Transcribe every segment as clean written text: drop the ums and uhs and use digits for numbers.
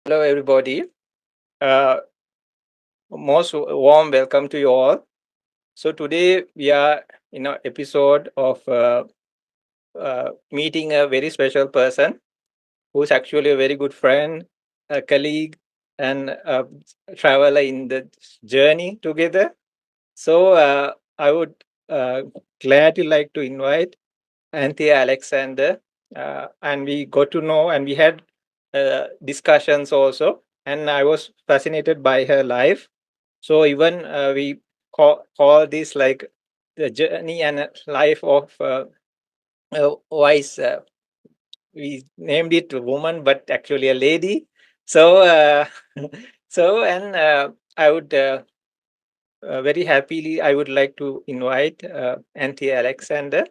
Hello, everybody. Uh, Most warm welcome to you all. So today we are in an episode of meeting a very special person who's actually a very good friend, a colleague, and a traveler in the journey together. So I would gladly like to invite Anthea Alexander, and we got to know and we had discussions also, and I was fascinated by her life. So even we call this like the journey and life of wise. We named it a woman, but actually a lady. So and I would very happily I would like to invite Anthea Alexander.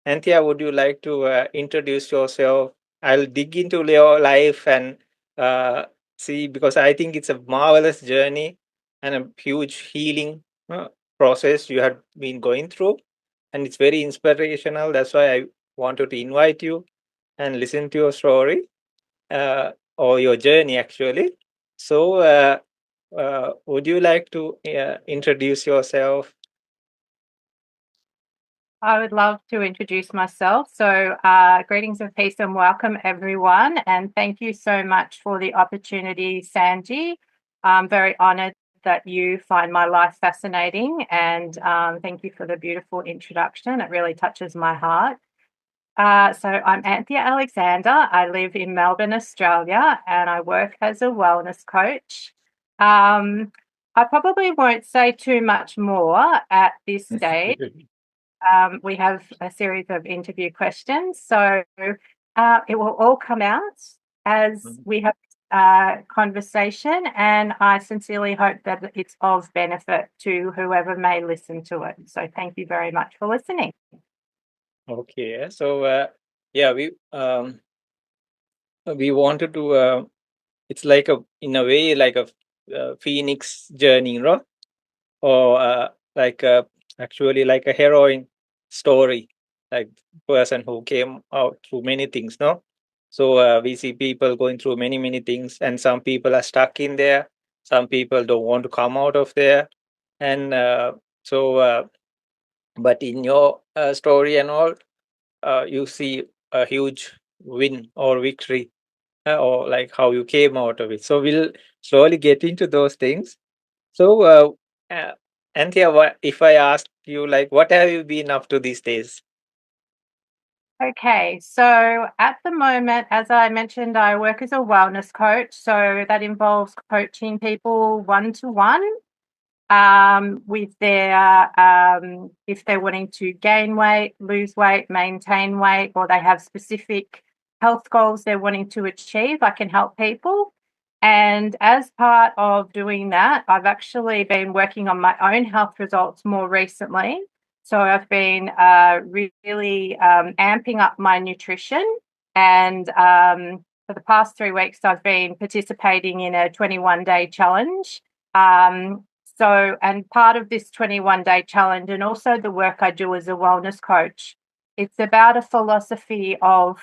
Anthea, would you like to introduce yourself? I'll dig into your life and uh, see, because I think it's a marvelous journey and a huge healing process you have been going through, and it's very inspirational. That's why I wanted to invite you and listen to your story or your journey, actually. So, would you like to introduce yourself? I would love to introduce myself. So, greetings of peace and welcome, everyone. And thank you so much for the opportunity, Sanji. I'm very honored that you find my life fascinating. And thank you for the beautiful introduction. It really touches my heart. So, I'm Anthea Alexander. I live in Melbourne, Australia, and I work as a wellness coach. Um, I probably won't say too much more at this stage. We have a series of interview questions, so it will all come out as we have conversation, and I sincerely hope that it's of benefit to whoever may listen to it. So thank you very much for listening. Okay, so yeah, we wanted to. It's like a in a way like a phoenix journey, no? Or like a, actually like a heroine story, like person who came out through many things, no? So we see people going through many things, and some people are stuck in there. Some people don't want to come out of there, and so. But in your story and all, you see a huge win or victory, or like how you came out of it. So we'll slowly get into those things. So, Anthea, if I ask you, like, what have you been up to these days? Okay, so at the moment, as I mentioned, I work as a wellness coach. So that involves coaching people one to one with their if they're wanting to gain weight, lose weight, maintain weight, or they have specific health goals they're wanting to achieve. I can help people. And as part of doing that, I've actually been working on my own health results more recently. So I've been really amping up my nutrition. And for the past 3 weeks, I've been participating in a 21-day challenge. And part of this 21-day challenge, and also the work I do as a wellness coach, it's about a philosophy of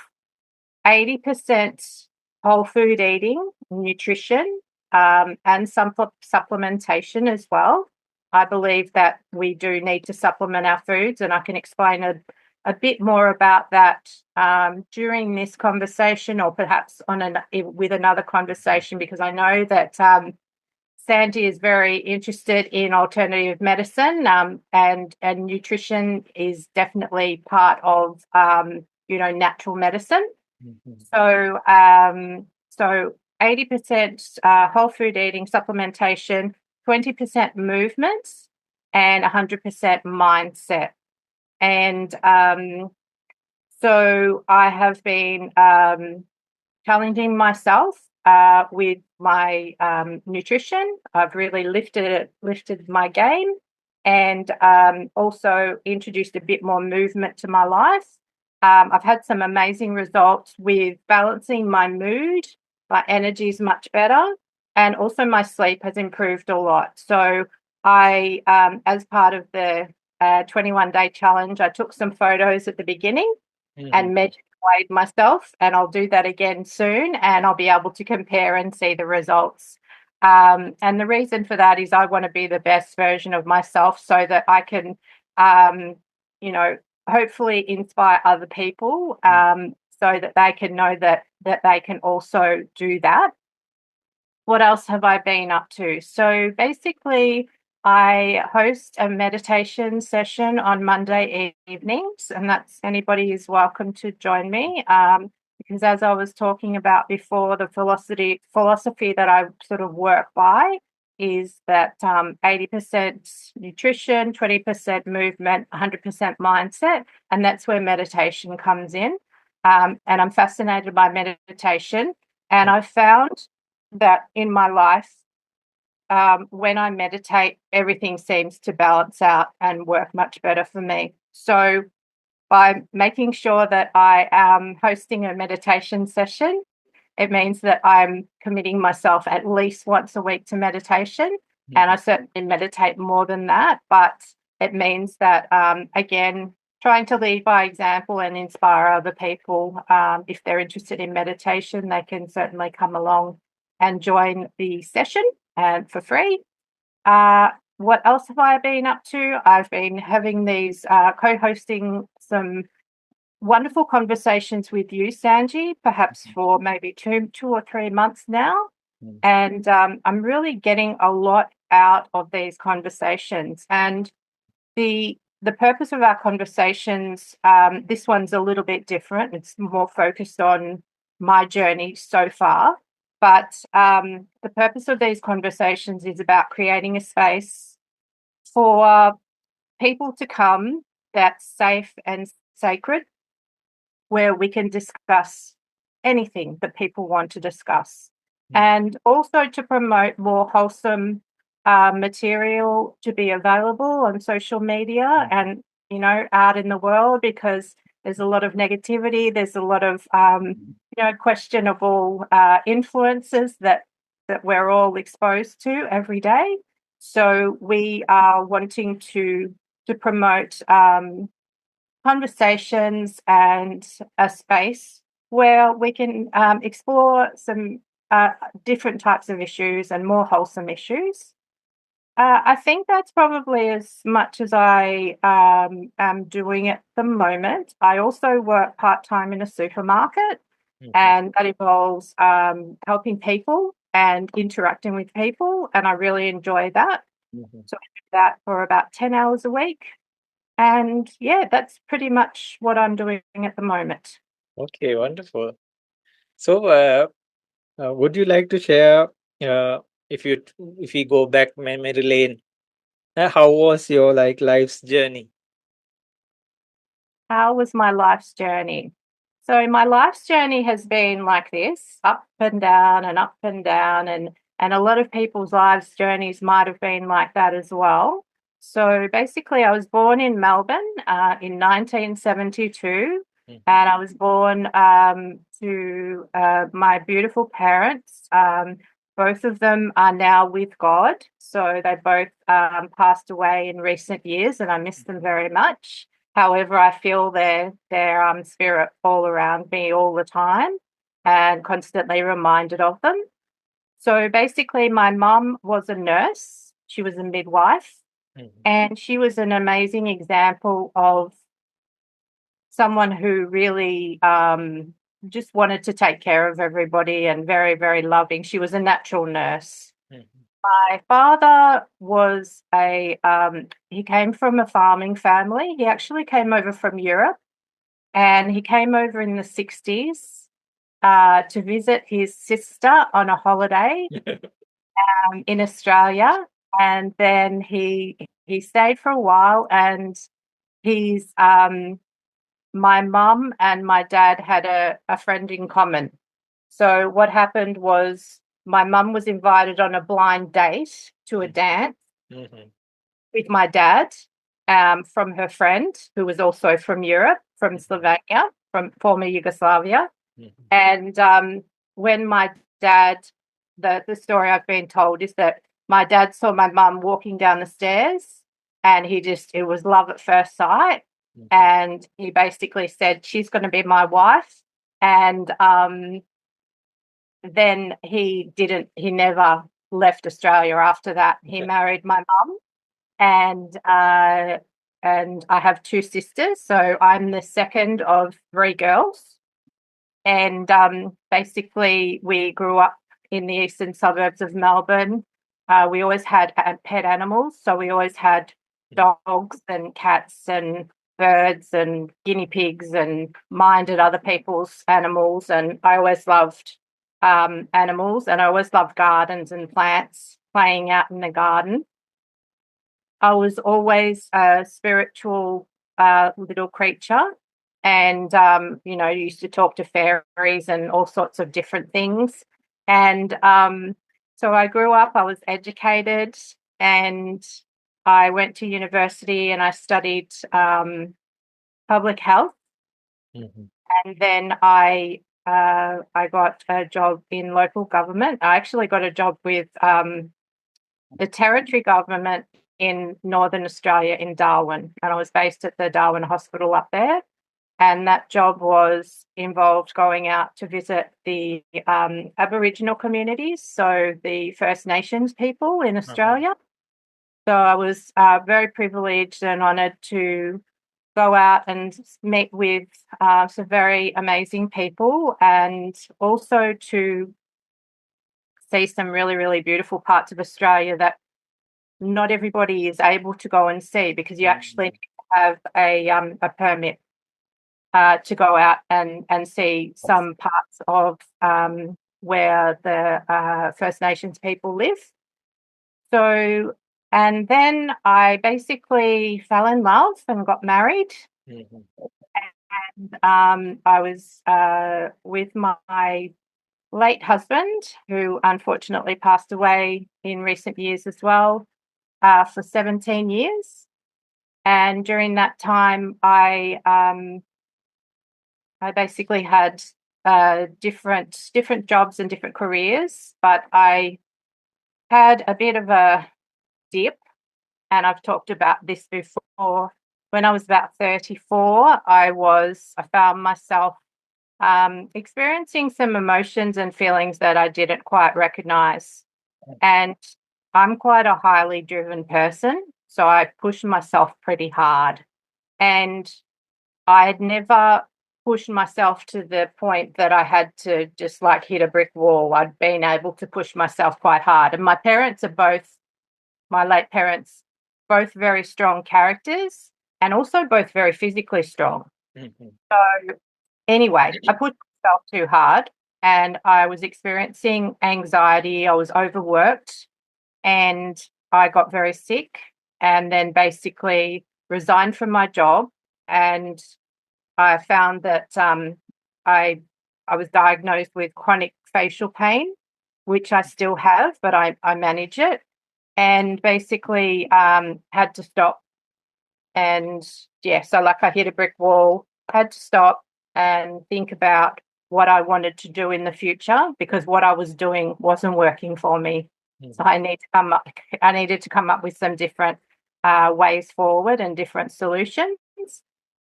80% whole food eating, nutrition, and some supplementation as well. I believe that we do need to supplement our foods, and I can explain a bit more about that during this conversation, or perhaps with another conversation, because I know that Sandy is very interested in alternative medicine, and nutrition is definitely part of natural medicine. Mhm. So 80% whole food eating, supplementation, 20% movement, and 100% mindset. And so I have been challenging myself with my nutrition. I've really lifted my game, and also introduced a bit more movement to my life. I've had some amazing results with balancing my mood. My energy is much better, and also my sleep has improved a lot. So I, as part of the 21-day challenge, I took some photos at the beginning Mhm. and measured weighed myself, and I'll do that again soon, and I'll be able to compare and see the results. And the reason for that is I want to be the best version of myself so that I can, you know, hopefully inspire other people, so that they can know that they can also do that. What else have I been up to? So basically, I host a meditation session on Monday evenings, and that's anybody is welcome to join me. Because as I was talking about before, the philosophy that I sort of work by is that 80% nutrition, 20% movement, 100% mindset, and that's where meditation comes in. And I'm fascinated by meditation, and I found that in my life, when I meditate, everything seems to balance out and work much better for me. So, by making sure that I am hosting a meditation session, it means that I'm committing myself at least once a week to meditation. And I certainly meditate more than that, but it means that, again, trying to lead by example and inspire other people. If they're interested in meditation, they can certainly come along and join the session and for free. What else have I been up to? I've been having these co-hosting some wonderful conversations with you, Sanji, perhaps for maybe two or 3 months now. And I'm really getting a lot out of these conversations. And the purpose of our conversations, this one's a little bit different. It's more focused on my journey so far. But the purpose of these conversations is about creating a space for people to come that's safe and sacred, where we can discuss anything that people want to discuss, and also to promote more wholesome material to be available on social media and, out in the world, because there's a lot of negativity, there's a lot of, questionable influences that we're all exposed to every day. So we are wanting to promote conversations and a space where we can explore some different types of issues and more wholesome issues. I think that's probably as much as I am doing at the moment. I also work part-time in a supermarket, and that involves helping people and interacting with people, and I really enjoy that. So I do that for about 10 hours a week. And yeah, that's pretty much what I'm doing at the moment. Okay, wonderful. So, would you like to share, uh, if you go back memory lane, how was your life's journey? How was my life's journey? So my life's journey has been like this, up and down and up and down, and a lot of people's lives' journeys might have been like that as well. So basically, I was born in Melbourne in 1972, and I was born to my beautiful parents. Both of them are now with God, so they both passed away in recent years, and I miss them very much. However, I feel their spirit all around me all the time and constantly reminded of them. So basically, my mum was a nurse. She was a midwife, and she was an amazing example of someone who really just wanted to take care of everybody and very, very loving. She was a natural nurse. My father was he came from a farming family. He actually came over from Europe, and he came over in the 60s to visit his sister on a holiday in Australia. And then he stayed for a while, and he's my mum and my dad had a friend in common. So what happened was my mum was invited on a blind date to a dance with my dad from her friend, who was also from Europe, from Slovenia, from former Yugoslavia. And when my dad, the story I've been told is that my dad saw my mum walking down the stairs, and it was love at first sight. Mhm. and he basically said, she's going to be my wife. And then he never left Australia after that. He Okay. married my mum, and I have two sisters. So I'm the second of three girls. And basically, we grew up in the eastern suburbs of Melbourne. We always had pet animals. So we always had Mhm. dogs and cats and birds and guinea pigs and minded other people's animals. And I always loved animals, and I always loved gardens and plants, playing out in the garden. I was always a spiritual little creature, and used to talk to fairies and all sorts of different things. And so I grew up. I was educated, and I went to university, and I studied public health. Mhm. And then I got a job in local government. I actually got a job with the territory government in Northern Australia in Darwin, and I was based at the Darwin Hospital up there. And that job was involved going out to visit the Aboriginal communities, so the First Nations people in Okay. Australia. So I was very privileged and honoured to go out and meet with some very amazing people, and also to see some really, really beautiful parts of Australia that not everybody is able to go and see, because you actually need Mhm. to have a permit to go out and see some parts of where the First Nations people live. So, and then I basically fell in love and got married. Mhm. And I was with my late husband, who unfortunately passed away in recent years as well, for 17 years. And during that time, I basically had different jobs and different careers, but I had a bit of a dip, and I've talked about this before. When I was about 34, I found myself experiencing some emotions and feelings that I didn't quite recognize. And I'm quite a highly driven person, so I push myself pretty hard. And I had never pushed myself to the point that I had to just like hit a brick wall. I'd been able to push myself quite hard. And my late parents, both very strong characters and also both very physically strong. Mhm. So, anyway, I pushed myself too hard, and I was experiencing anxiety. I was overworked, and I got very sick, and then basically resigned from my job. And I found that I I was diagnosed with chronic facial pain, which I still have, but I manage it, and basically had to stop. And yeah, so like I hit a brick wall, had to stop and think about what I wanted to do in the future, because what I was doing wasn't working for me. So Mhm. I needed to come up with some different ways forward and different solutions.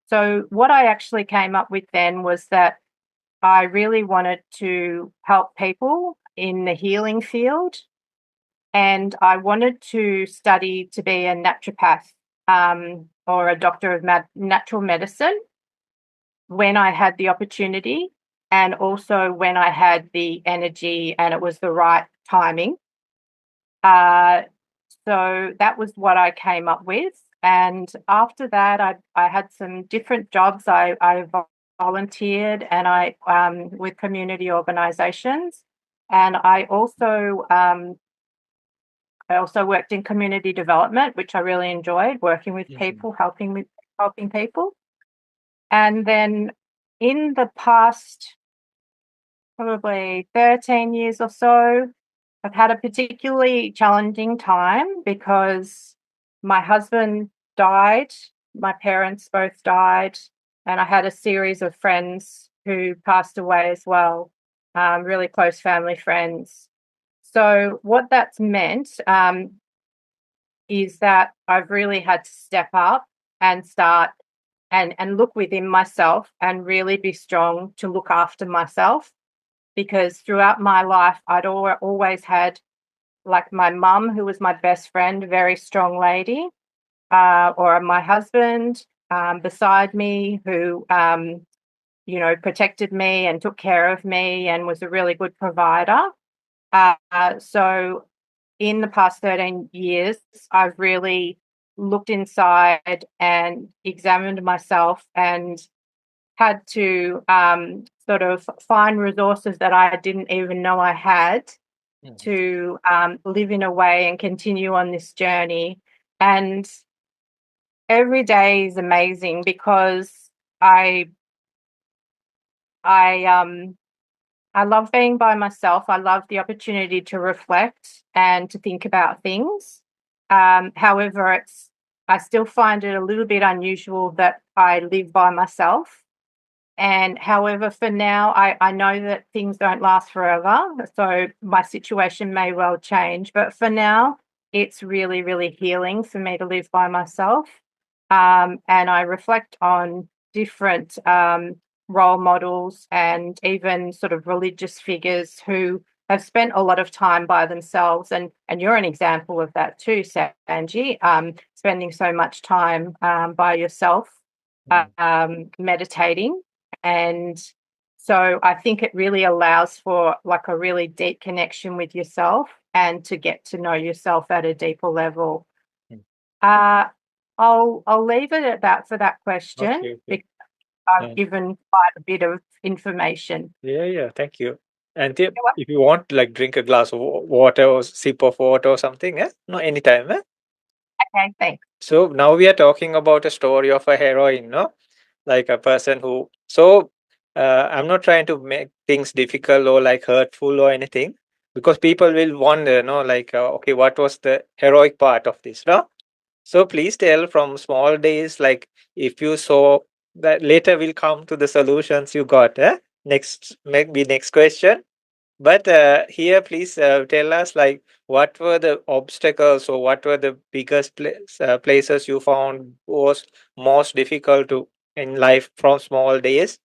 So, what I actually came up with then was that I really wanted to help people in the healing field, and I wanted to study to be a naturopath, or a doctor of natural medicine when I had the opportunity, and also when I had the energy and it was the right timing. Uh, so that was what I came up with. And after that, I had some different jobs. I volunteered, and with community organisations, and I also worked in community development, which I really enjoyed, working with Mhm. people, helping people. And then in the past probably 13 years or so, I've had a particularly challenging time because my husband died, my parents both died, and I had a series of friends who passed away as well, really close family friends. So, what that's meant is that I've really had to step up and start and look within myself and really be strong to look after myself, because throughout my life I'd always had like my mum, who was my best friend, a very strong lady, or my husband beside me, who protected me and took care of me and was a really good provider. So in the past 13 years, I've really looked inside and examined myself and had to sort of find resources that I didn't even know I had Mhm. to live in a way and continue on this journey. And every day is amazing because I I I love being by myself. I love the opportunity to reflect and to think about things. However, I still find it a little bit unusual that I live by myself. And however, for now, I know that things don't last forever. So my situation may well change. But for now, it's really, really healing for me to live by myself. And I reflect on different role models and even sort of religious figures who have spent a lot of time by themselves. And you're an example of that too, Sanji, spending so much time by yourself, Mhm. meditating. And so I think it really allows for like a really deep connection with yourself and to get to know yourself at a deeper level. Mm. Uh, I'll leave it at that for that question Okay, okay. because I've Yeah. given quite a bit of information. Yeah, yeah. Thank you. And if you want, like, drink a glass of water or sip of water or something, eh? No, anytime, eh? Okay, thanks. So now we are talking about a story of a heroine, no? Like a person who. So I'm not trying to make things difficult or like hurtful or anything, because people will wonder, no, like, okay, what was the heroic part of this, no? So please tell from small days, like if you saw that later we'll come to the solutions you got. Eh? Next, maybe next question. But here, please tell us, like, what were the obstacles or what were the biggest places you found was most difficult to in life from small days,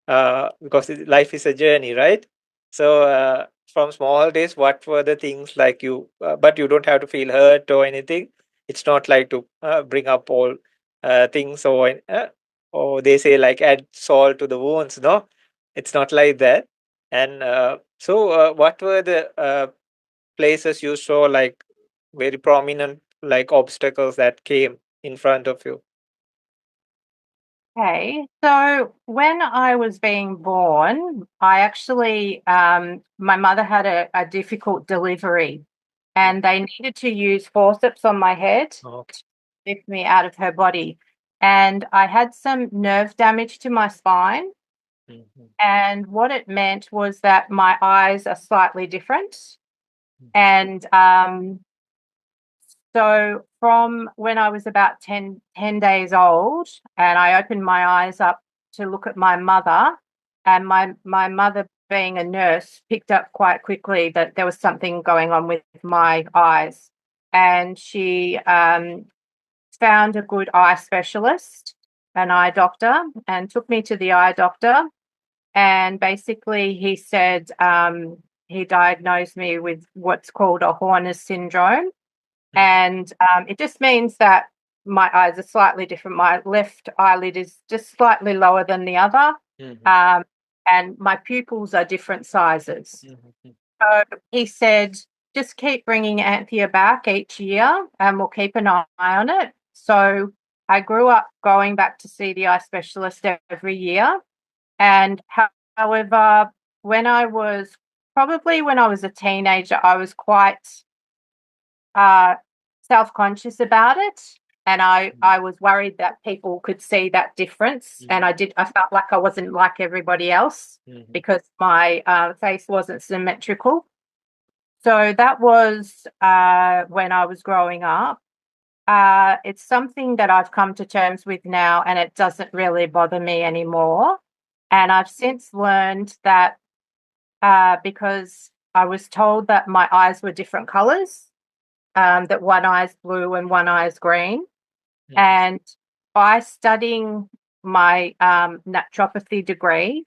because life is a journey, right? So, from small days, what were the things like you? But you don't have to feel hurt or anything. It's not like to bring up all things, or they say like add salt to the wounds. No, it's not like that. And what were the places you saw like very prominent like obstacles that came in front of you? Okay, so when I was being born, I actually, my mother had a difficult delivery Mm. and they needed to use forceps on my head Okay. to lift me out of her body. And I had some nerve damage to my spine. Mhm. And what it meant was that my eyes are slightly different. And so from when I was about 10 days old, and I opened my eyes up to look at my mother, and my mother, being a nurse, picked up quite quickly that there was something going on with my eyes. And she found a good eye specialist, an eye doctor, and took me to the eye doctor. And basically, he said he diagnosed me with what's called a Horner's syndrome, Mhm. and it just means that my eyes are slightly different. My left eyelid is just slightly lower than the other, Mhm. um, and my pupils are different sizes. Mhm. So he said, just keep bringing Anthea back each year and we'll keep an eye on it. So I grew up going back to see the eye specialist every year. And however, when I was when I was a teenager, I was quite uh, self-conscious about it, and I was worried that people could see that difference, and Mhm. I felt like I wasn't like everybody else Mhm. because my face wasn't symmetrical. So that was when I was growing up. It's something that I've come to terms with now, and it doesn't really bother me anymore. And I've since learned that because I was told that my eyes were different colors, that one eye is blue and one eye is green. Mhm. And by studying my naturopathy degree,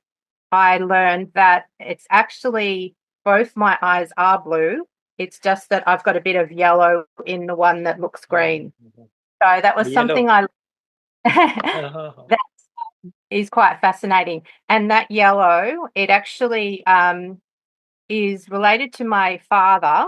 I learned that it's actually both my eyes are blue. It's just that I've got a bit of yellow in the one that looks green. So that was Yellow. something I Uh-huh. that is quite fascinating. And that yellow, it actually is related to my father,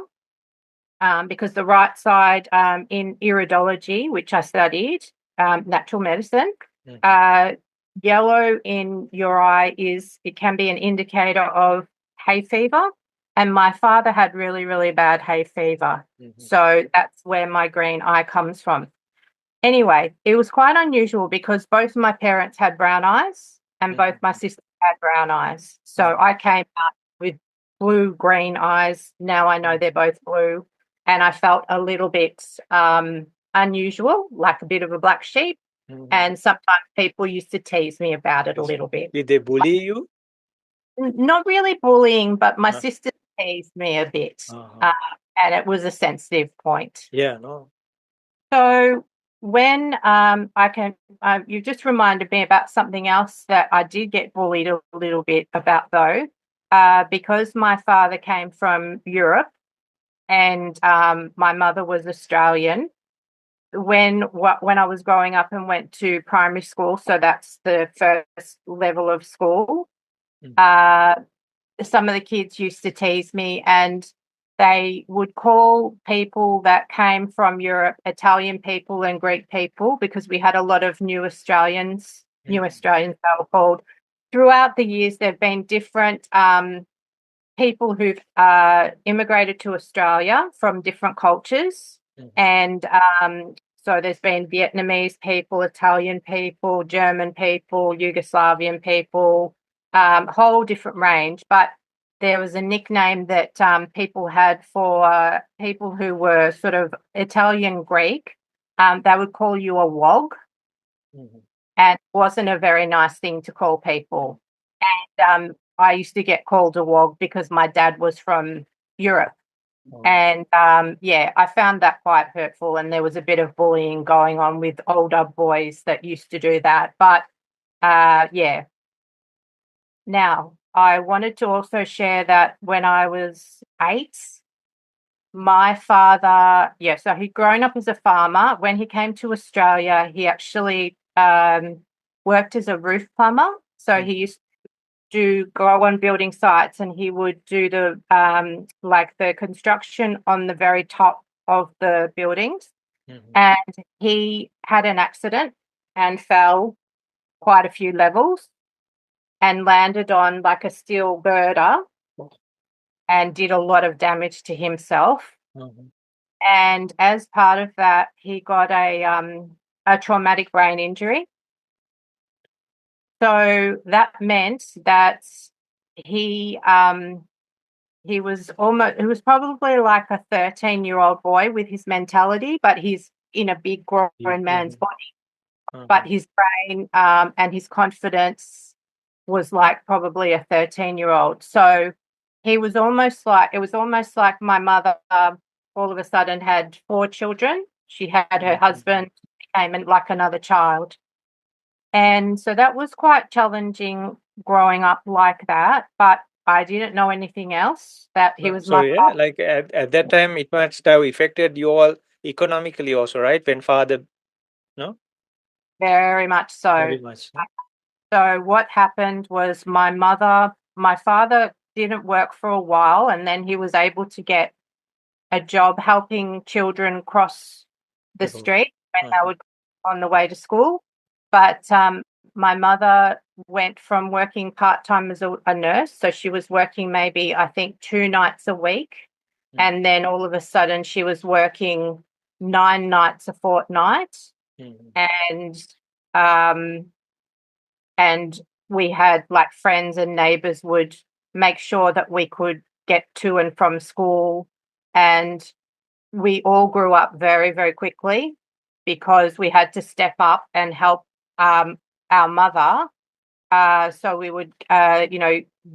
because the right side, in iridology, which I studied, natural medicine, Mhm. yellow in your eye it can be an indicator of hay fever. And my father had really, really bad hay fever. Mhm. So that's where my green eye comes from. Anyway, it was quite unusual because both my parents had brown eyes and both my sisters had brown eyes. So I came out with blue-green eyes. Now I know they're both blue. And I felt a little bit unusual, like a bit of a black sheep. Mhm. And sometimes people used to tease me about it a little bit. Did they bully you? Not really bullying, but my Uh, sister teased me a bit. uh-huh. Uh, and it was a sensitive point. Yeah, no. So when you just reminded me about something else that I did get bullied a little bit about, though, because my father came from Europe and my mother was Australian. When I was growing up and went to primary school, so that's the first level of school, Mm. uh, some of the kids used to tease me and they would call people that came from Europe Italian people and Greek people because we had a lot of new Australians they were called. Throughout the years, there have been different people who've immigrated to Australia from different cultures. Mhm. And so there's been Vietnamese people, Italian people, German people, Yugoslavian people, whole different range. But there was a nickname that people had for people who were sort of Italian Greek. They would call you a wog, Mhm. and it wasn't a very nice thing to call people. And I used to get called a wog because my dad was from Europe. Oh. And yeah, I found that quite hurtful. And there was a bit of bullying going on with older boys that used to do that. But yeah. Now, I wanted to also share that when I was 8, my father, yeah, so he'd grown up as a farmer. When he came to Australia, he actually worked as a roof plumber. So he used to go on building sites and he would do the like the construction on the very top of the buildings. Mhm. And he had an accident and fell quite a few levels and landed on like a steel girder and did a lot of damage to himself. Mhm. And as part of that, he got a traumatic brain injury. So that meant that he he was probably like a 13-year-old boy with his mentality, but he's in a big grown man's Mhm. body. But Uh-huh. his brain and his confidence was like probably a 13-year-old. So it was almost like my mother all of a sudden had 4 children. She had her Mhm. husband, became like another child. And so that was quite challenging growing up like that, but I didn't know anything else, that he was So my yeah, like at that time, it must have affected you all economically also, right? When father, no, very much so. very much. No? So what happened was my father didn't work for a while, and then he was able to get a job helping children cross the The road. street when they Uh-huh. were on the way to school. But my mother went from working part-time as a nurse, so she was working maybe, I think, 2 nights a week, Mhm. and then all of a sudden she was working 9 nights a fortnight. Mhm. And um and we had like friends and neighbors would make sure that we could get to and from school. And we all grew up very, very quickly because we had to step up and help our mother. So we would,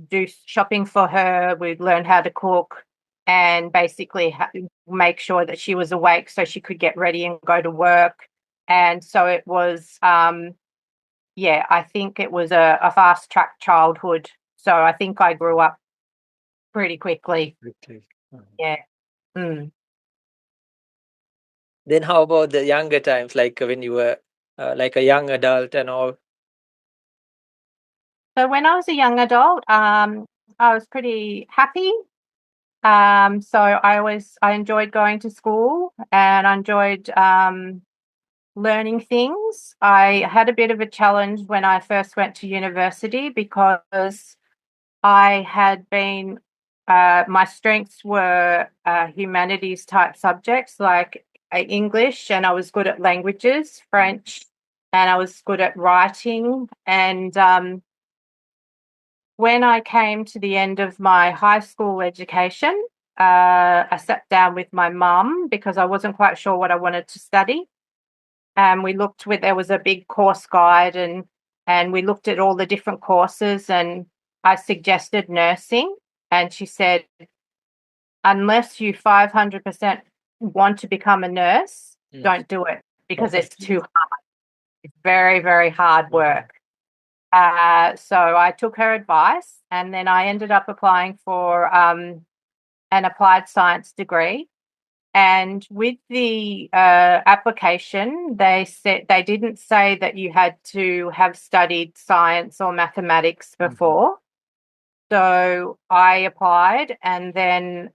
do shopping for her. We'd learn how to cook and basically make sure that she was awake so she could get ready and go to work. And so it was yeah, I think it was a fast track childhood. So I think I grew up pretty quickly. Quickly. Yeah. Mm. Then how about the younger times, like when you were like a young adult and all? So when I was a young adult, I was pretty happy. So I enjoyed going to school and I enjoyed learning things. I had a bit of a challenge when I first went to university because I had been, my strengths were humanities type subjects like English, and I was good at languages, French, and I was good at writing. And when I came to the end of my high school education, I sat down with my mum because I wasn't quite sure what I wanted to study. And we looked with there was a big course guide and we looked at all the different courses and I suggested nursing and she said, unless you 500% want to become a nurse, Mm. don't do it because Okay. it's too hard. It's very, very hard work. So I took her advice and then I ended up applying for an applied science degree. And with the application, they didn't say that you had to have studied science or mathematics before. So I applied, and then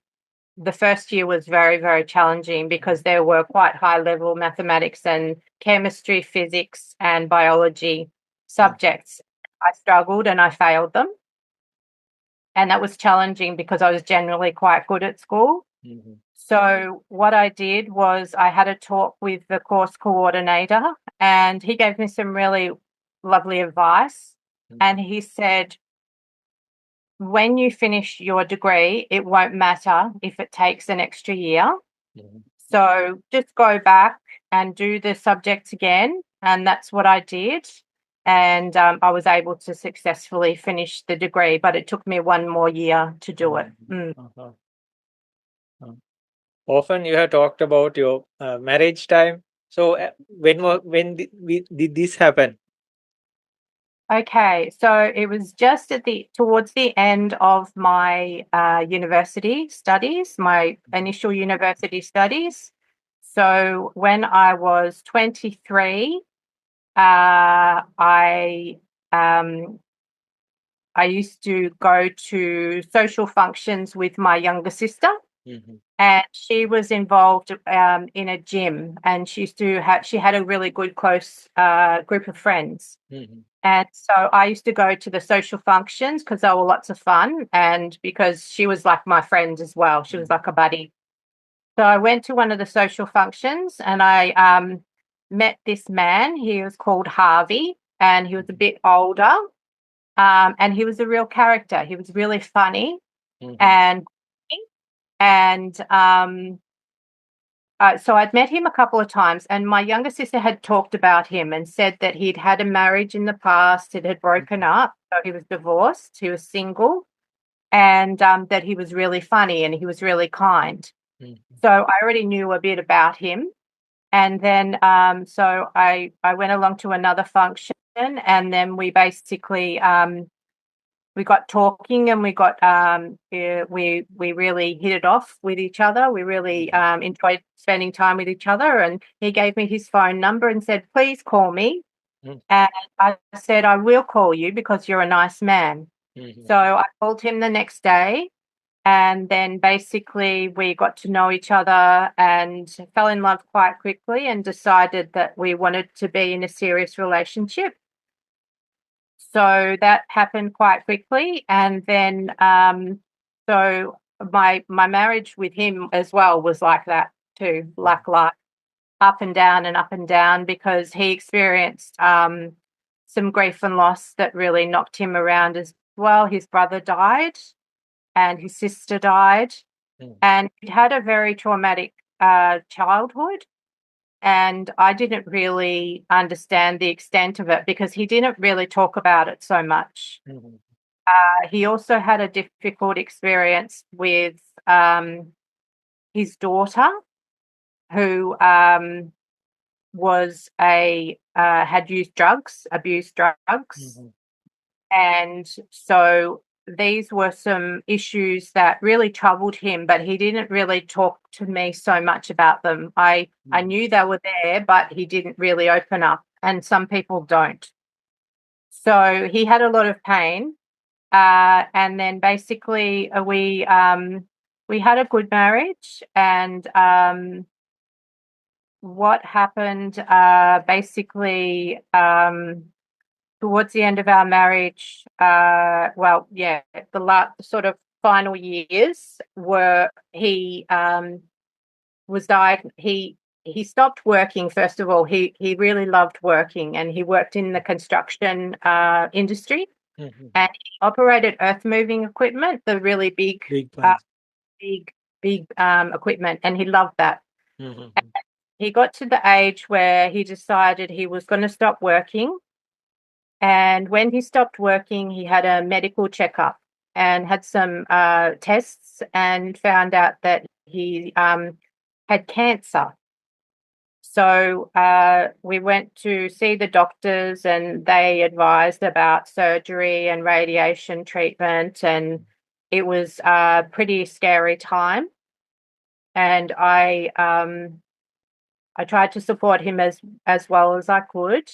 the first year was very, very challenging because there were quite high level mathematics and chemistry, physics, and biology subjects. I struggled and I failed them. And that was challenging because I was generally quite good at school. Mhm. So what I did was I had a talk with the course coordinator and he gave me some really lovely advice. And he said, when you finish your degree, it won't matter if it takes an extra year. Mhm. So just go back and do the subjects again. And that's what I did. And I was able to successfully finish the degree, but it took me one more year to do it. Mm. Uh-huh. Uh, Often you have talked about your marriage time. So when did this happen? Okay, so it was just towards the end of my university studies, my initial university studies. So when I was 23, um, I used to go to social functions with my younger sister, Mhm. and she was involved in a gym, and she had a really good close group of friends. Mhm. And so I used to go to the social functions because they were lots of fun and because she was like my friend as well. She was like a buddy. So I went to one of the social functions and I met this man. He was called Harvey and he was a bit older and he was a real character. He was really funny Mhm. and so I'd met him a couple of times, and my younger sister had talked about him and said that he'd had a marriage in the past, it had broken up, so he was divorced, he was single, and that he was really funny and he was really kind. Mhm. So I already knew a bit about him, and then so I went along to another function, and then we got talking and we really hit it off with each other. We really enjoyed spending time with each other. And he gave me his phone number and said, please call me. Mhm. And I said, I will call you because you're a nice man. Mhm. So I called him the next day. And then basically we got to know each other and fell in love quite quickly and decided that we wanted to be in a serious relationship. So that happened quite quickly, and then so my marriage with him as well was like that too, like up and down because he experienced some grief and loss that really knocked him around as well. His brother died, and his sister died, Mhm. and he had a very traumatic childhood. And I didn't really understand the extent of it because he didn't really talk about it so much. Mhm. He also had a difficult experience with his daughter, who was had used drugs, abused drugs. And so these were some issues that really troubled him, but he didn't really talk to me so much about them. I knew they were there, but he didn't really open up, and some people don't. So he had a lot of pain. And then basically we had a good marriage, and what happened basically towards the end of our marriage, the sort of final years were he was diagnosed. He stopped working. First of all, he really loved working, and he worked in the construction industry, and he operated earth moving equipment, the really big, big equipment, and he loved that. He got to the age where he decided he was going to stop working. And when he stopped working, he had a medical checkup and had some tests, and found out that he had cancer. So we went to see the doctors, and they advised about surgery and radiation treatment, and it was a pretty scary time. And I tried to support him as well as I could.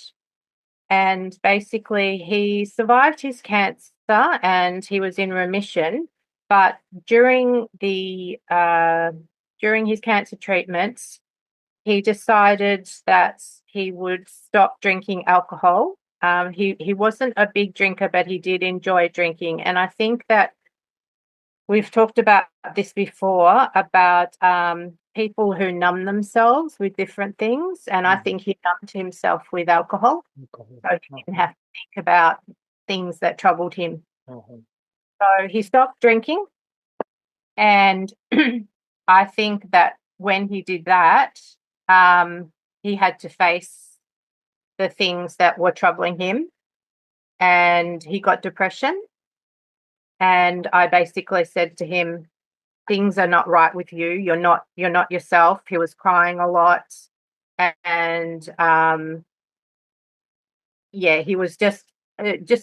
And basically, he survived his cancer and he was in remission. But during his cancer treatments, he decided that he would stop drinking alcohol. He wasn't a big drinker, but he did enjoy drinking. And I think that we've talked about this before, about people who numb themselves with different things. And I think he numbed himself with alcohol. So he didn't have to think about things that troubled him. So he stopped drinking. And I think that when he did that, he had to face the things that were troubling him, and he got depression. And I basically said to him, things are not right with you. You're not yourself. He was crying a lot. And he was just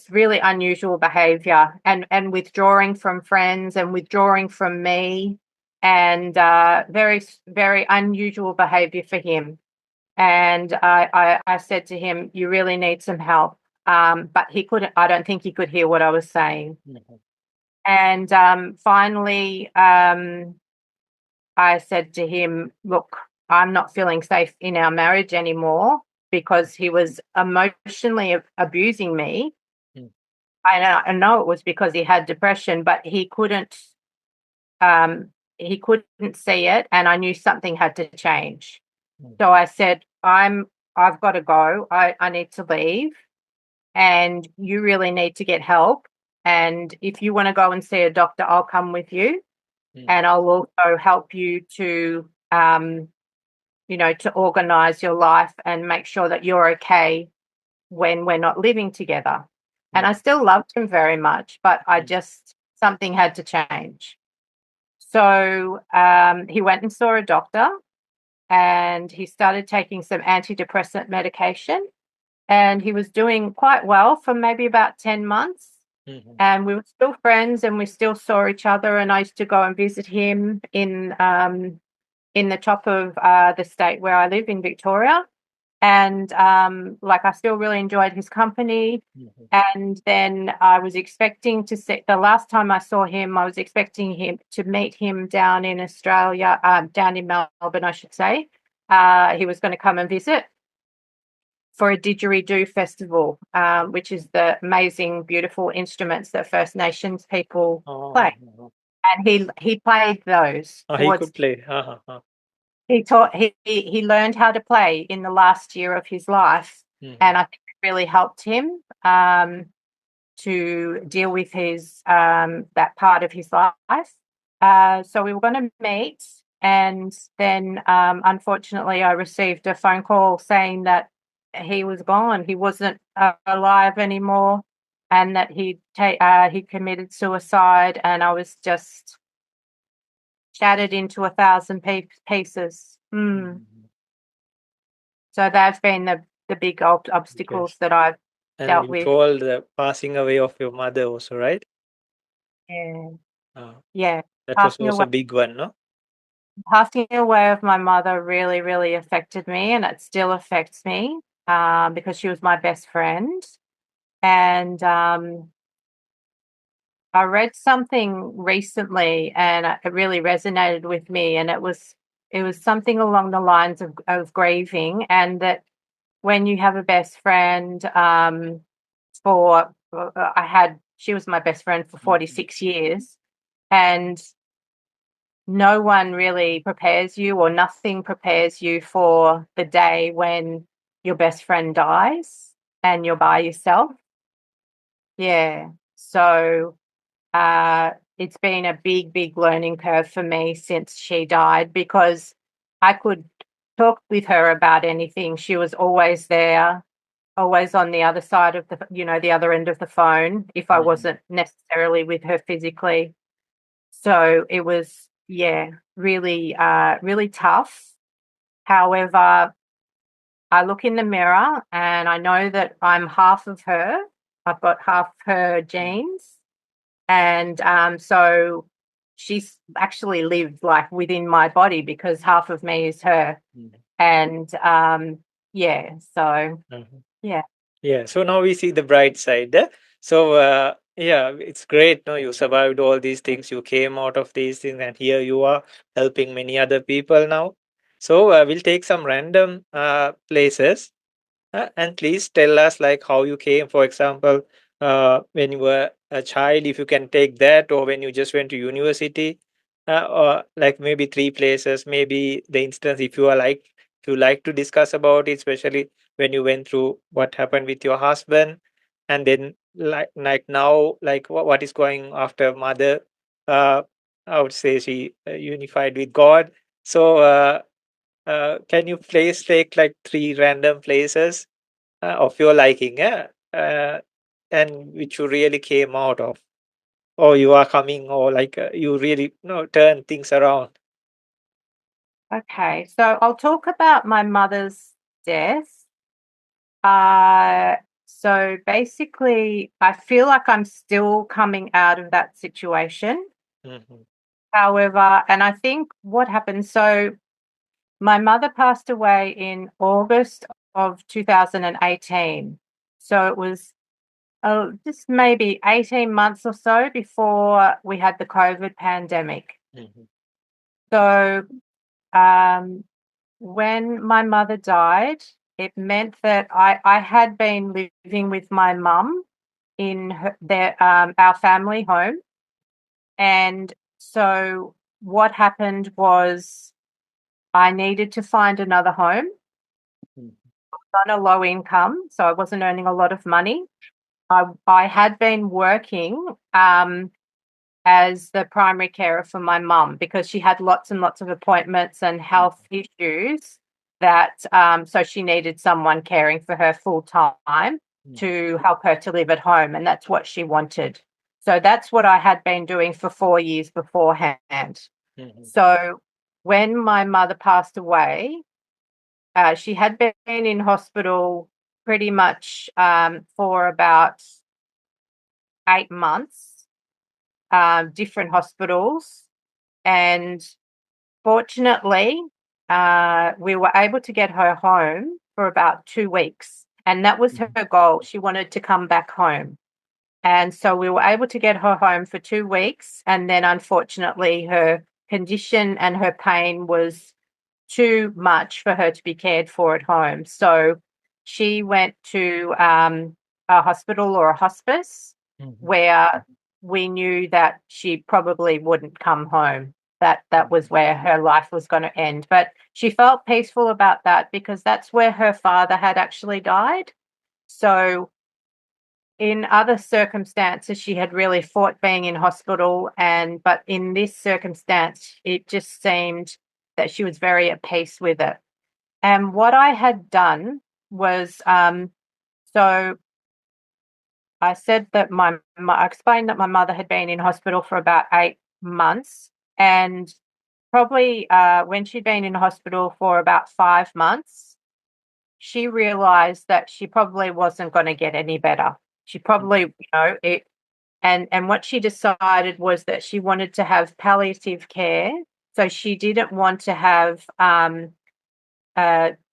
really unusual behavior, and withdrawing from friends and withdrawing from me, and very, very unusual behavior for him. And I said to him, you really need some help. But I don't think he could hear what I was saying. And finally, I said to him, look, I'm not feeling safe in our marriage anymore, because he was emotionally abusing me. I know it was because he had depression, but he couldn't see it, and I knew something had to change. So I said, I've got to go. I need to leave, and you really need to get help. And if you want to go and see a doctor, I'll come with you. And I'll also help you to, to organize your life and make sure that you're okay when we're not living together. And I still loved him very much, but something had to change. So he went and saw a doctor, and he started taking some antidepressant medication, and he was doing quite well for maybe about 10 months. And we were still friends, and we still saw each other, and I used to go and visit him in the top of the state where I live in Victoria. And I still really enjoyed his company. And then I was expecting to see, the last time I saw him, I was expecting him to meet him down in Australia, down in Melbourne, I should say. He was going to come and visit for a didgeridoo festival, which is the amazing, beautiful instruments that First Nations people play. And he played those. He could play. He learned how to play in the last year of his life, and I think it really helped him to deal with his that part of his life. So we were going to meet, and then unfortunately I received a phone call saying that he was gone. He wasn't alive anymore, and that he committed suicide, and I was just shattered into 1,000 pieces. So that's been the big obstacles Yes. that I've And dealt you with. told the passing away of your mother also, right? Yeah. Uh, Yeah. that was Passing also away a big one, no? passing away of my mother really, really affected me, and it still affects me, because she was my best friend. And I read something recently, and it really resonated with me. And it was something along the lines of grieving, and that when you have a best friend, for I had she was my best friend for Mhm. 46 years, and no one really prepares you, or nothing prepares you for the day when your best friend dies and you're by yourself. Yeah. So it's been a big, big learning curve for me since she died, because I could talk with her about anything. She was always there, always on the other side of the other end of the phone if I Mhm. wasn't necessarily with her physically. So it was, yeah, really, really tough. However, I look in the mirror and I know that I'm half of her. I've got half her Mhm. genes. And so she's actually lived like within my body, because half of me is her. Mhm. And yeah, so Mhm. yeah. Yeah, so now we see the bright side. So, yeah, it's great. No, you survived all these things. You came out of these things, and here you are helping many other people now. So, we'll take some random places. And please tell us like how you came, for example, when you were a child, if you can take that, or when you just went to university, or like maybe three places, maybe the instance if you like to discuss about it, especially when you went through what happened with your husband, and then like now, like what is going after mother. Uh, I would say she unified with God. So, can you please take like three random places of your liking, and which you really came out of, or you are coming, or like you really turn things around. Okay. So I'll talk about my mother's death. Uh, so basically, I feel like I'm still coming out of that situation. Mhm. However, and I think what happened, so my mother passed away in August of 2018. So it was just maybe 18 months or so before we had the COVID pandemic. Mhm. So um, when my mother died, it meant that I had been living with my mum in our family home. And so what happened was I needed to find another home Mhm. on a low income, so I wasn't earning a lot of money. I had been working as the primary carer for my mum, because she had lots and lots of appointments and health issues, that so she needed someone caring for her full time Mhm. to help her to live at home, and that's what she wanted. So that's what I had been doing for 4 years beforehand. Mhm. So when my mother passed away, she had been in hospital pretty much for about 8 months, different hospitals. And fortunately, we were able to get her home for about 2 weeks. And that was her Mhm. goal. She wanted to come back home. And so we were able to get her home for 2 weeks. And then unfortunately, her condition and her pain was too much for her to be cared for at home. So she went to a hospital or a hospice, Mhm. where we knew that she probably wouldn't come home. That was Mhm. where her life was going to end. But she felt peaceful about that, because that's where her father had actually died. So in other circumstances, she had really fought being in hospital, but in this circumstance, it just seemed that she was very at peace with it. And what I had done was, so I said that I explained that my mother had been in hospital for about 8 months, and probably when she'd been in hospital for about 5 months, she realized that she probably wasn't going to get any better. She probably, it, and what she decided was that she wanted to have palliative care. So she didn't want to have,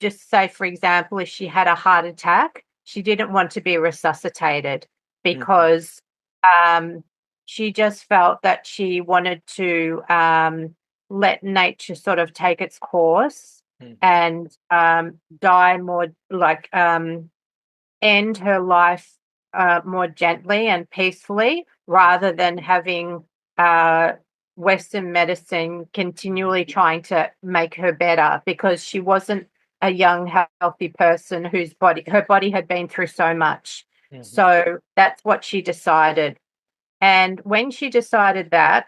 just say, for example, if she had a heart attack, she didn't want to be resuscitated Mhm. because she just felt that she wanted to let nature sort of take its course Mhm. and die more, like end her life more gently and peacefully rather than having uh, Western medicine continually trying to make her better, because she wasn't a young, healthy person her body had been through so much. Mhm. So that's what she decided. And when she decided that,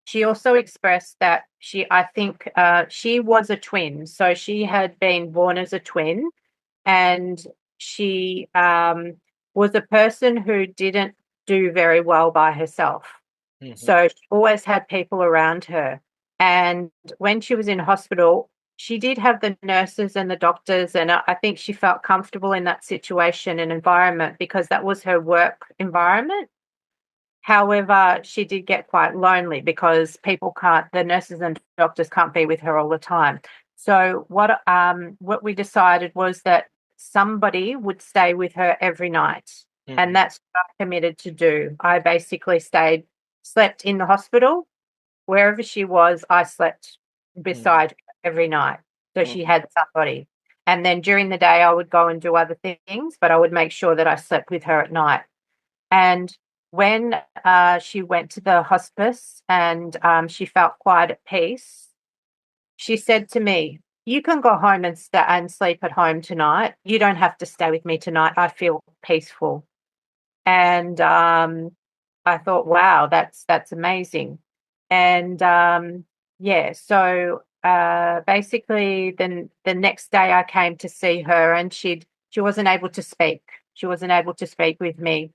she also expressed that I think, she was a twin. So she had been born as a twin, and she was a person who didn't do very well by herself. Mhm. So she always had people around her. And when she was in hospital, she did have the nurses and the doctors, and I think she felt comfortable in that situation and environment because that was her work environment. However, she did get quite lonely because the nurses and doctors can't be with her all the time. So what we decided was that somebody would stay with her every night. And Mhm. that's what I committed to do. I basically slept in the hospital. Wherever she was, I slept Mhm. beside her every night. So she Mhm. had somebody. And then during the day, I would go and do other things, but I would make sure that I slept with her at night. And when she went to the hospice and she felt quite at peace, she said to me, "You can go home and sleep at home tonight. You don't have to stay with me tonight. I feel peaceful." And I thought, wow, that's amazing. And yeah, so basically, then the next day I came to see her, and she wasn't able to speak. She wasn't able to speak with me,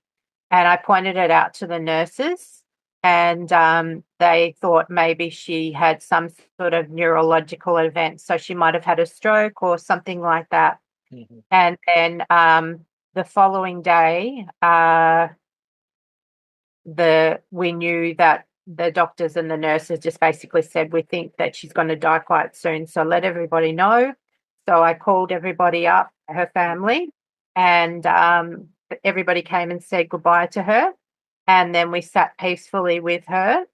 and I pointed it out to the nurses, and they thought maybe she had some sort of neurological event, so she might have had a stroke or something like that. Mhm. And then the following day, we knew that the doctors and the nurses just basically said, "We think that she's going to die quite soon, so let everybody know." So I called everybody up, her family, and everybody came and said goodbye to her. And then we sat peacefully with her,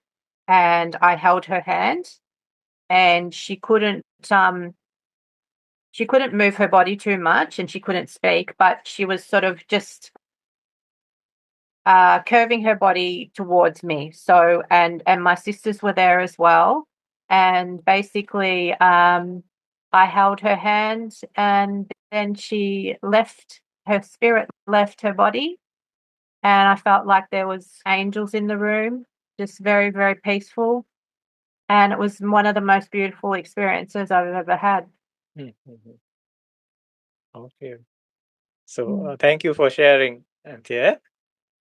and I held her hand, and she couldn't move her body too much, and she couldn't speak, but she was sort of just curving her body towards me. So, and my sisters were there as well. And basically, I held her hand, and then her spirit left her body, and I felt like there was angels in the room, just very, very peaceful. And it was one of the most beautiful experiences I've ever had. Mhm. Okay. So Mm. thank you for sharing, Anthea.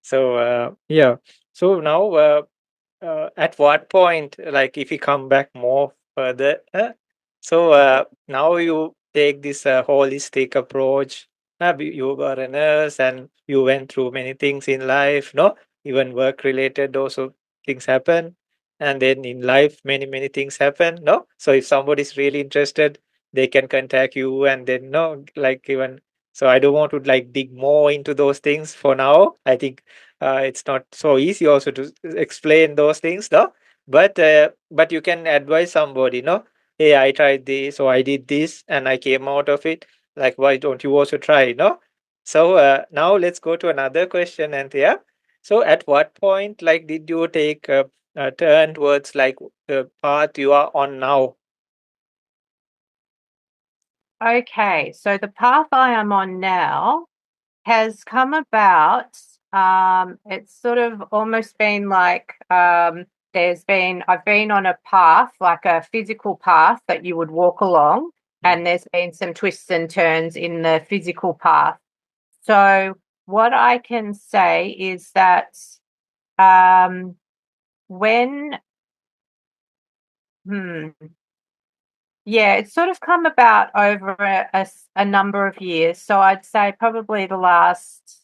So yeah. So now, at what point, like if you come back more further, so now you take this holistic approach. You were a nurse and you went through many things in life, no? Even work related, also things happen. And then in life, many things happen, no? So if somebody is really interested, they can contact you and then, no, like even. So I don't want to like dig more into those things for now. I think it's not so easy also to explain those things, no? But you can advise somebody, no? Hey, I tried this, or I did this, and I came out of it. Like, why don't you also try, no? So now let's go to another question, Anthea. So at what point, like, did you take a turn towards like the path you are on now? Okay, so the path I am on now has come about. It's sort of almost been like I've been on a path, like a physical path that you would walk along, Mm. and there's been some twists and turns in the physical path. So what I can say is that um, when, hmm, Yeah, it's sort of come about over a number of years. So I'd say probably the last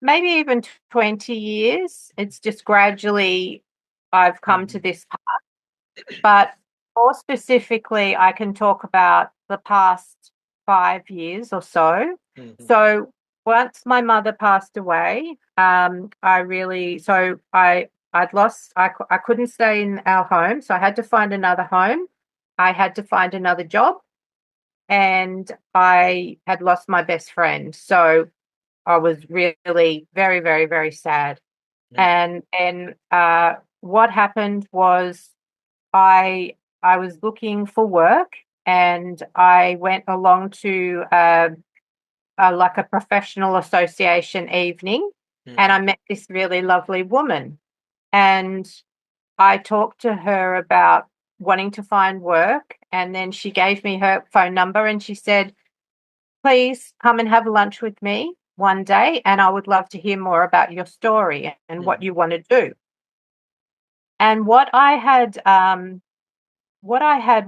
maybe even 20 years. It's just gradually I've come to Mhm, this path. But more specifically, I can talk about the past 5 years or so. mhm, So once my mother passed away, I really, so I'd lost, I couldn't stay in our home. So I had to find another home. I had to find another job, and I had lost my best friend. So I was really very, very, very sad. mhm, And what happened was I was looking for work, and I went along to like a professional association evening, and mhm, I met this really lovely woman, and I talked to her about wanting to find work, and then she gave me her phone number and she said, "Please come and have lunch with me one day, and I would love to hear more about your story and what mhm, you want to do." And what I had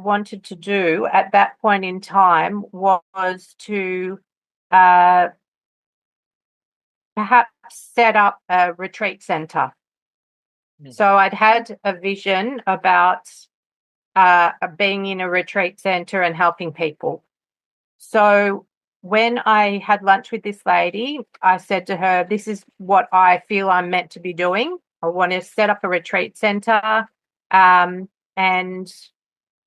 wanted to do at that point in time was to uh, perhaps set up a retreat center. mhm, So I'd had a vision about being in a retreat center and helping people. So when I had lunch with this lady, I said to her, "This is what I feel I'm meant to be doing. I want to set up a retreat center, um, and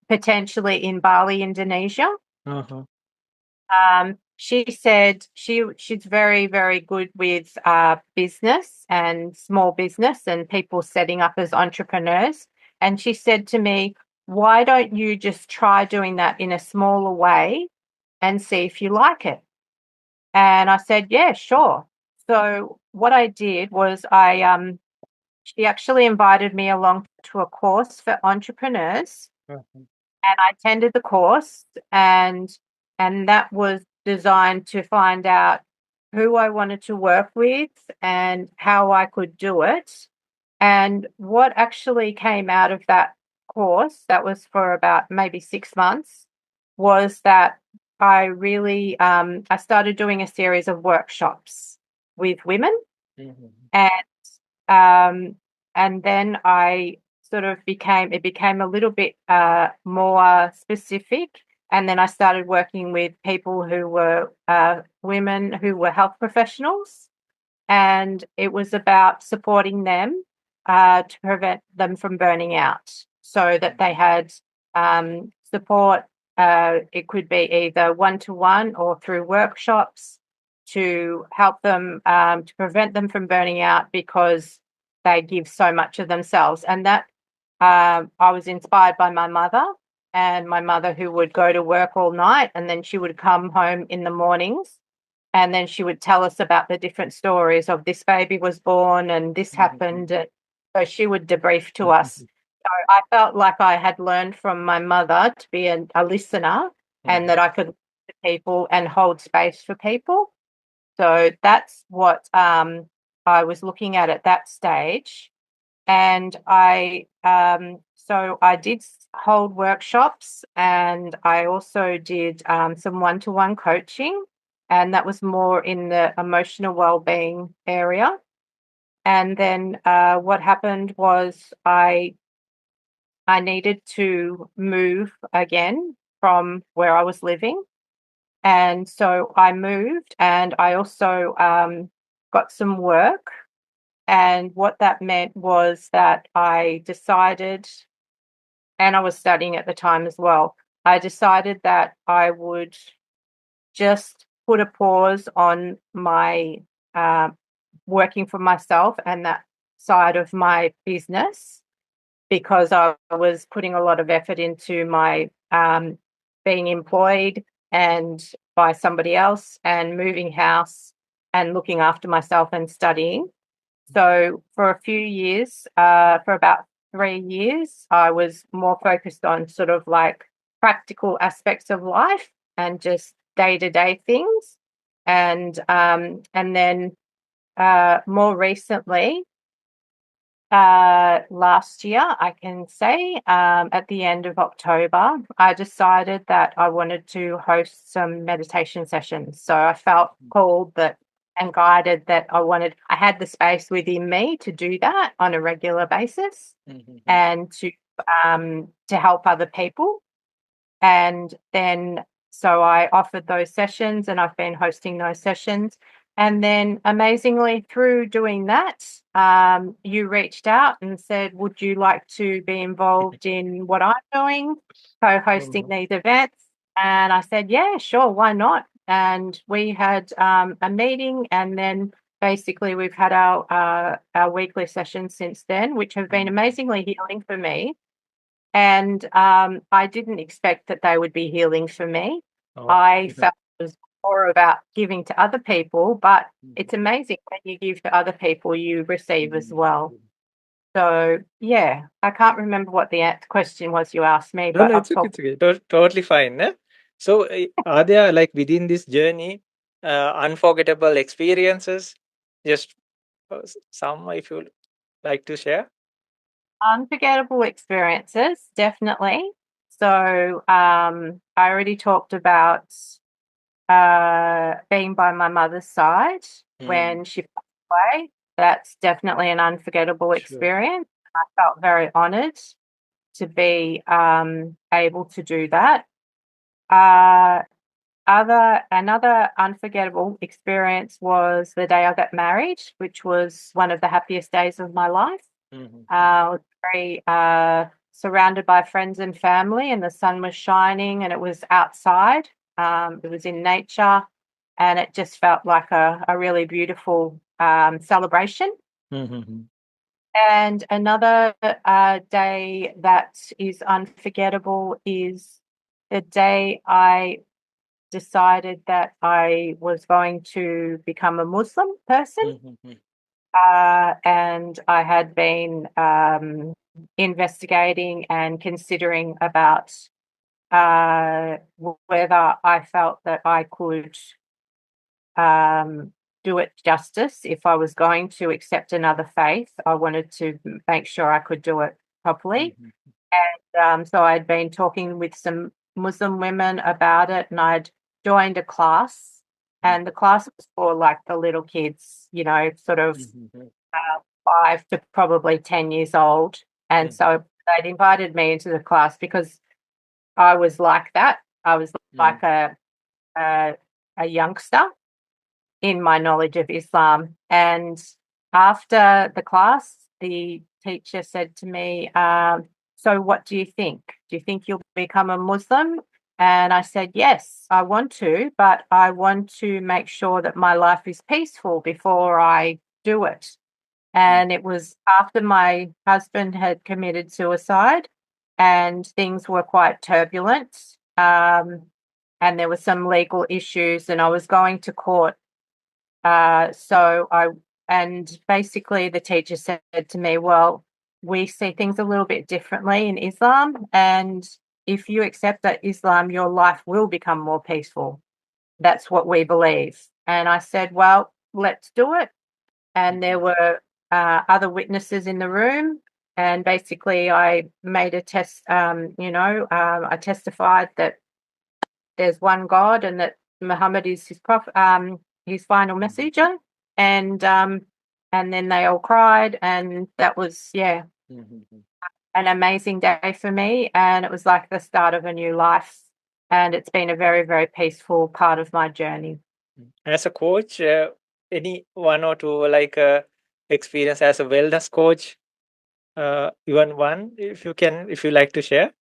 potentially in Bali, Indonesia." uh-huh, She said she's very, very good with business and small business and people setting up as entrepreneurs. And she said to me, "Why don't you just try doing that in a smaller way and see if you like it?" And I said, "Yeah, sure." So what I did was she actually invited me along to a course for entrepreneurs, uh-huh, and I attended the course, and that was designed to find out who I wanted to work with and how I could do it. And what actually came out of that course, that was for about maybe 6 months, was that I started doing a series of workshops with women, mhm, and um, and then I sort of it became a little bit more specific. And then I started working with people who were women who were health professionals. And it was about supporting them to prevent them from burning out so that they had support. It could be either one to one or through workshops to help them to prevent them from burning out because they give so much of themselves. And that I was inspired by my mother, and my mother who would go to work all night and then she would come home in the mornings, and then she would tell us about the different stories of this baby was born and this happened. mhm, And so she would debrief to us. mhm, So I felt like I had learned from my mother to be a listener, and mhm, that I could listen to people and hold space for people. So that's what I was looking at that stage. And I did hold workshops, and I also did some one-to-one coaching, and that was more in the emotional well-being area. And then what happened was I needed to move again from where I was living, and so I moved, and I also got some work. And what that meant was that I decided, and I was studying at the time as well, I decided that I would just put a pause on my uh, working for myself and that side of my business, because I was putting a lot of effort into my being employed and by somebody else and moving house and looking after myself and studying. So for a few years, for about 3 years, I was more focused on sort of like practical aspects of life and just day to day things. And then more recently, last year, I can say, at the end of October, I decided that I wanted to host some meditation sessions. So I felt called that and guided that I had the space within me to do that on a regular basis and to help other people. And then so I offered those sessions and I've been hosting those sessions. And then amazingly, through doing that, you reached out and said, would you like to be involved in what I'm doing, co-hosting these events? And I said, yeah, sure, why not? And we had a meeting, and then basically we've had our weekly sessions since then, which have been amazingly healing for me. And I didn't expect that they would be healing for me. I felt it was more about giving to other people, but it's amazing when you give to other people, you receive as well. So, yeah, I can't remember what the question was you asked me, No, but no, I've it's okay. talked. It's okay. Totally fine. Eh? So, are there like within this journey, unforgettable experiences? Just some, if you like to share. Unforgettable experiences, definitely. So, I already talked about being by my mother's side when she passed away. That's definitely an unforgettable Sure. experience. I felt very honoured to be able to do that. Uh, Another unforgettable experience was the day I got married, which was one of the happiest days of my life. I was very surrounded by friends and family, and the sun was shining, and it was outside. It was in nature, and it just felt like a really beautiful celebration. And another day that is unforgettable is the day I decided that I was going to become a Muslim person. And I had been investigating and considering about whether I felt that I could do it justice if I was going to accept another faith. I wanted to make sure I could do it properly. And so I'd been talking with some Muslim women about it, and I'd joined a class, and the class was for like the little kids, sort of 5 to probably 10 years old. And so they'd invited me into the class because I was like that. I was like a, a youngster in my knowledge of Islam. And after the class, the teacher said to me, so what do you think? Do you think you'll become a Muslim? And I said, yes, I want to, but I want to make sure that my life is peaceful before I do it. And it was after my husband had committed suicide and things were quite turbulent. And there were some legal issues, and I was going to court. And basically the teacher said to me, well, we see things a little bit differently in Islam. And if you accept that Islam, your life will become more peaceful. That's what we believe. And I said, well, let's do it. And there were other witnesses in the room. And basically, I made a test. I testified that there's one God and that Muhammad is his prophet, his final messenger. And then they all cried, and that was an amazing day for me. And it was like the start of a new life. And it's been a very, very peaceful part of my journey. As a coach, any one or two like experience as a wellness coach, even one, if you like to share.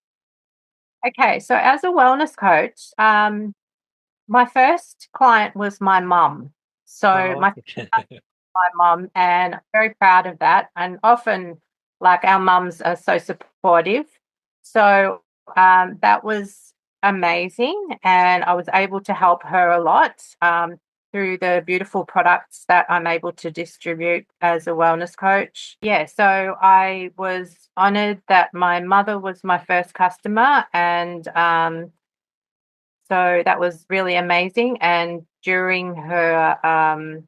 Okay, so as a wellness coach, my first client was my mum. So Oh, my okay. my mum, and I'm very proud of that. And often, like our mums are so supportive. So that was amazing, and I was able to help her a lot through the beautiful products that I'm able to distribute as a wellness coach. Yeah, so I was honoured that my mother was my first customer, and so that was really amazing. And during her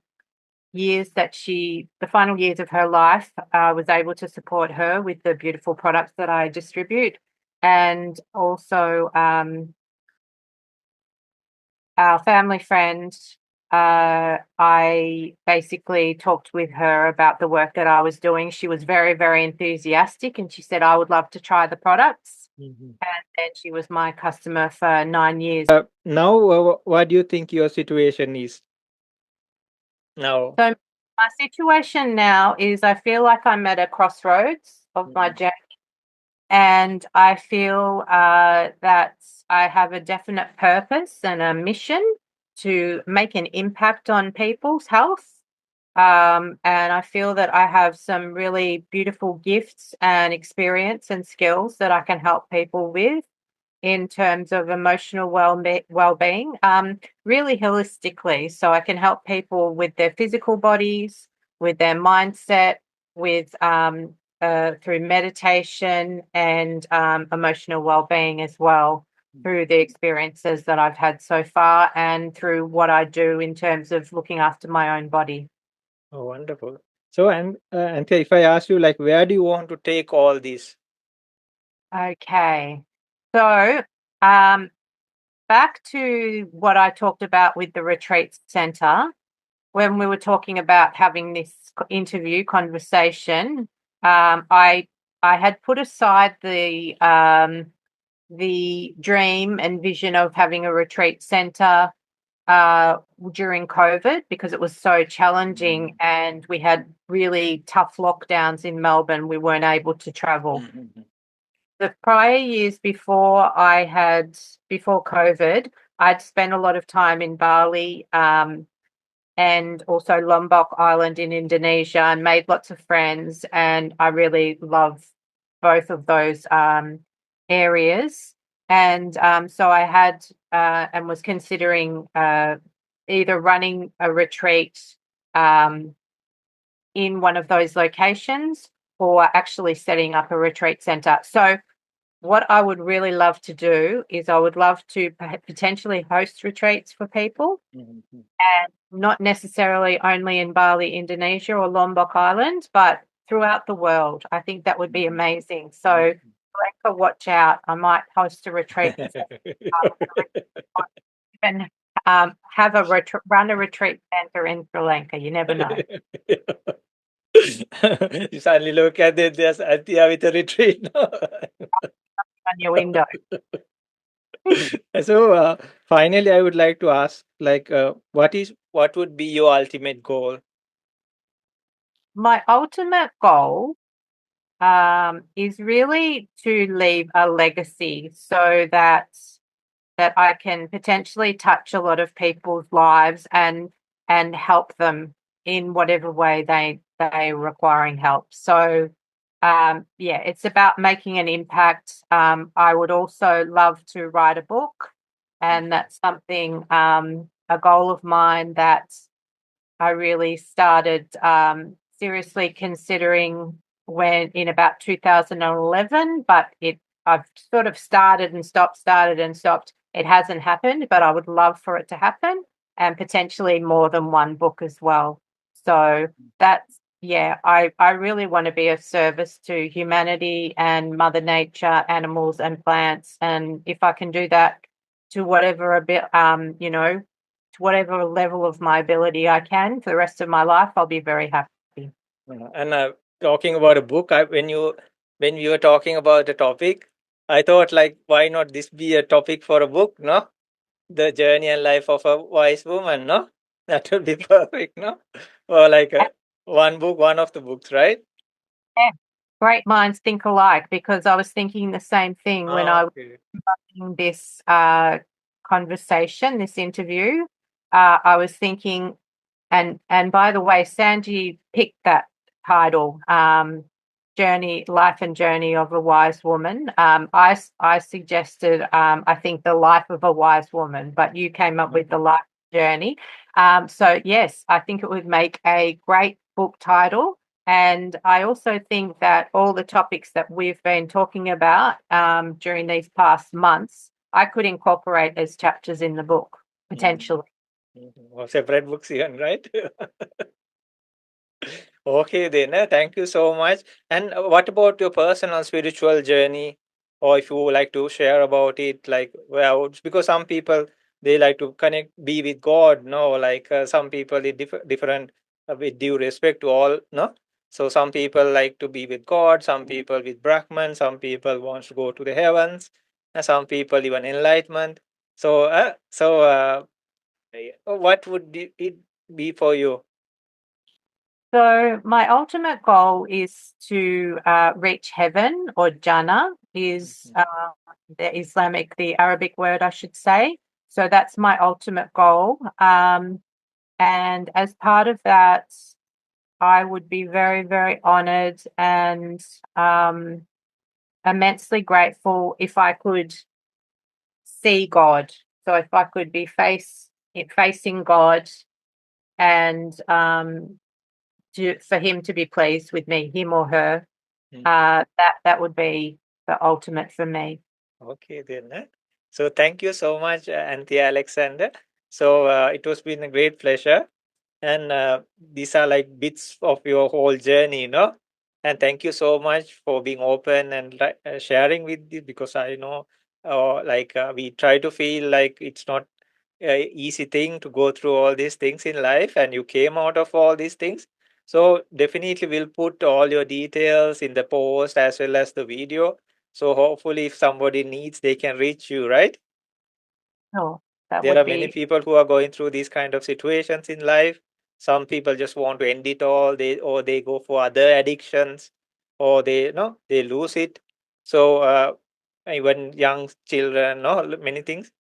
years that the final years of her life, was able to support her with the beautiful products that I distribute. And also, our family friend, I basically talked with her about the work that I was doing. She was very, very enthusiastic, and she said, I would love to try the products. Mhm. And then she was my customer for 9 years. Now, what do you think your situation is now? So my situation now is I feel like I'm at a crossroads of my Mhm. journey, and I feel that I have a definite purpose and a mission to make an impact on people's health. And I feel that I have some really beautiful gifts and experience and skills that I can help people with in terms of emotional well-being, really holistically. So I can help people with their physical bodies, with their mindset, with through meditation and emotional well-being as well, through the experiences that I've had so far and through what I do in terms of looking after my own body. Oh, wonderful. So, and Anthea, if I ask you, like, where do you want to take all this? Okay. So, back to what I talked about with the retreat center, when we were talking about having this interview conversation, I had put aside the dream and vision of having a retreat center during COVID because it was so challenging and we had really tough lockdowns in Melbourne. We weren't able to travel. Mhm. The prior years before COVID, I'd spent a lot of time in Bali, and also Lombok Island in Indonesia, and made lots of friends. And I really love both of those areas. And so I had and was considering either running a retreat um, in one of those locations or actually setting up a retreat center. So what I would really love to do is I would love to potentially host retreats for people, Mhm. and not necessarily only in Bali, Indonesia or Lombok Island, but throughout the world. I think that would be amazing. So, Mhm. Lanka, watch out. I might host a retreat and have run a retreat center in Sri Lanka. You never know. You suddenly look at it, there's Anthea with a retreat. On your window. So, finally, I would like to ask, like, what would be your ultimate goal? My ultimate goal is really to leave a legacy so that I can potentially touch a lot of people's lives and help them in whatever way they requiring help. So yeah, it's about making an impact. I would also love to write a book, and that's something a goal of mine that I really started seriously considering when in about 2011, but I've sort of started and stopped. It hasn't happened, but I would love for it to happen and potentially more than one book as well. So that's yeah, I really want to be of service to humanity and Mother Nature, animals and plants. And if I can do that to whatever a bit to whatever level of my ability I can for the rest of my life, I'll be very happy. And talking about a book, when you were talking about the topic, I thought, like, why not this be a topic for a book? No, the journey and life of a wise woman. No, that would be perfect. No, or like one book, one of the books, right? Yeah. Great minds think alike, because I was thinking the same thing when I was Okay. in this conversation, this interview. I was thinking, and by the way, Sanji picked that title, Life and Journey of a Wise Woman. I suggested, I think, The Life of a Wise Woman, but you came up with The Life Journey. So yes, I think it would make a great book title. And I also think that all the topics that we've been talking about during these past months, I could incorporate as chapters in the book, Mhm. potentially. Mhm. Or separate books even, right? Okay, then. Thank you so much. And what about your personal spiritual journey? Or if you would like to share about it, like, well, because some people they like to connect, be with God. No, like some people, it different with due respect to all. No, so some people like to be with God, some people with Brahman, some people wants to go to the heavens, and some people even enlightenment. What would it be for you? So my ultimate goal is to reach heaven, or Jannah is the Islamic, the Arabic word, I should say. So that's my ultimate goal. And as part of that, I would be very, very honored and um, immensely grateful if I could see God. So if I could be facing God and for him to be pleased with me, him or her, that would be the ultimate for me. Okay, then. So thank you so much, Anthea Alexander. So it was been a great pleasure, and these are like bits of your whole journey, you know. And thank you so much for being open and sharing with this, because I know, we try to feel like it's not a easy thing to go through all these things in life, and you came out of all these things. So definitely we'll put all your details in the post as well as the video, so hopefully if somebody needs, they can reach you, right? Oh, that There would are many be people who are going through these kind of situations in life. Some people just want to end it all, they go for other addictions, or they lose it. So even young children, no, many things,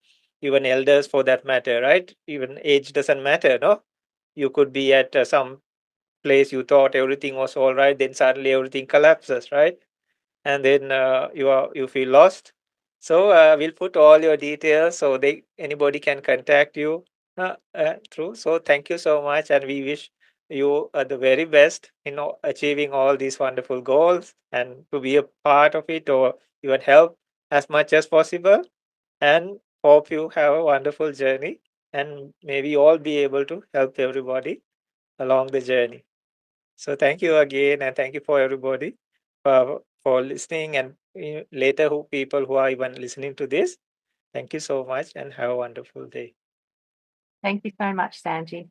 even elders for that matter, right? Even age doesn't matter, no. You could be at some place you thought everything was all right, then suddenly everything collapses, right? And then you feel lost. So we'll put all your details so they anybody can contact you through. So thank you so much, and we wish you the very best in achieving all these wonderful goals, and to be a part of it or even help as much as possible. And hope you have a wonderful journey, and maybe all be able to help everybody along the journey. So thank you again, and thank you for everybody for listening, and later who people who are even listening to this. Thank you so much, and have a wonderful day. Thank you so much, Sanji.